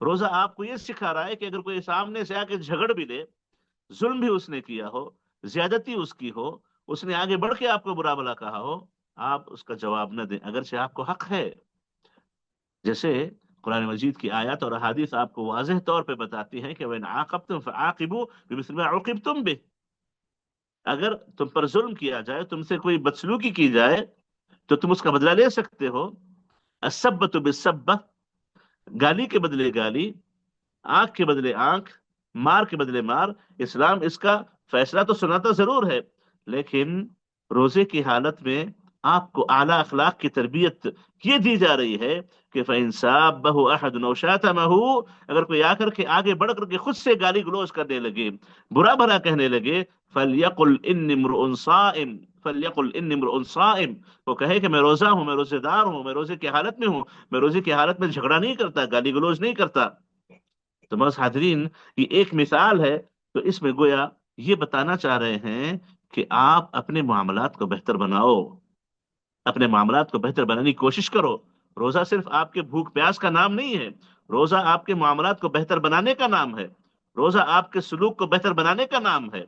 روزہ آپ کو یہ سکھا رہا ہے کہ اگر کوئی سامنے سے آ کے جھگڑ بھی لے، ظلم بھی اس نے کیا ہو، زیادتی اس کی ہو، اس نے آگے بڑھ کے آپ کو برا بلا کہا ہو، آپ اس کا جواب نہ دیں اگرچہ آپ کو حق ہے۔ جیسے قرآن مجید کی آیات اور احادیث آپ کو واضح طور پہ بتاتی ہیں کہ وَإِنْ عَاقَبْتُمْ فَعَاقِبُوا بِمِثْلِ مَا عُوقِبْتُمْ بِهِ، اگر تم پر ظلم کیا جائے، تم سے کوئی بدسلوکی کی جائے، تو تم اس کا بدلہ لے سکتے ہو۔ السبۃ بالسبۃ، گالی کے بدلے گالی، آنکھ کے بدلے آنکھ، مار کے بدلے مار۔ اسلام اس کا فیصلہ تو سناتا ضرور ہے، لیکن روزے کی حالت میں آپ کو اعلیٰ اخلاق کی تربیت یہ دی جا رہی ہے کہ فَإِنْ سَابَّهُ أَحَدٌ أَوْ شَاتَمَهُ، اگر کوئی آ کر کے آگے بڑھ کر کے خود سے گالی گلوز کرنے لگے، برا بھلا کہنے لگے، فَلْيَقُلْ إِنِّي امْرُؤٌ صَائِمٌ، فَلْيَقُلْ إِنِّي امْرُؤٌ صَائِمٌ، وہ کہے کہ میں روزہ ہوں، میں روزے دار ہوں، میں روزے کی حالت میں ہوں، میں روزے کی حالت میں جھگڑا نہیں کرتا، گالی گلوز نہیں کرتا۔ تو بس حاضرین، یہ ایک مثال ہے، تو اس میں گویا یہ بتانا چاہ رہے ہیں کہ آپ اپنے معاملات کو بہتر بناؤ، اپنے معاملات کو بہتر بنانے کی کوشش کرو۔ روزہ صرف آپ کے بھوک پیاس کا نام نہیں ہے، روزہ آپ کے معاملات کو بہتر بنانے کا نام ہے، روزہ آپ کے سلوک کو بہتر بنانے کا نام ہے۔